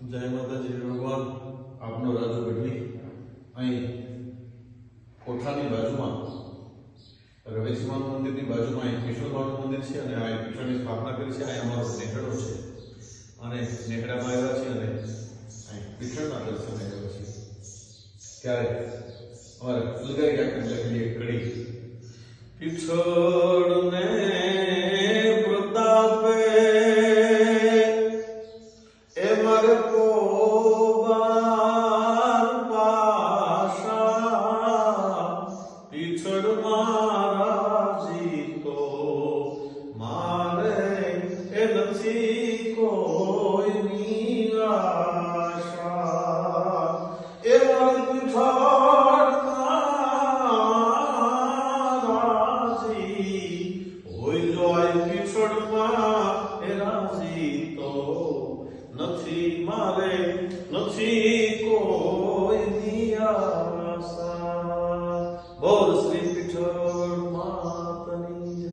જય માતાજી ભગવાન આપનો રાજુ ગઢવી અહીં કોઠાની બાજુમાં રવેચીમાનું મંદિરની બાજુમાં અહીં કિશોરબાનું મંદિર છે અને આ કિશોરની સ્થાપના કરી છે. અહીં અમારો નેહડો છે અને નેહડામાં આવ્યા છે અને અહીં પીઠળના દર્શન આવ્યા છે. ત્યારે અમારે લગાઈ કાંઈક લખેલી એક કડી પીઠળને પ્રતાપે એ મારે કોબાર પાશા પીછડ મારા જીતો મારે એ નથી કોઈની આશા એ મારી પીઠળ રાજી હોય જો આ પીછડમાં એ રાજી તો નથી મારે નથી કોઈની આશા. બોલ શ્રી પીઠળ માતની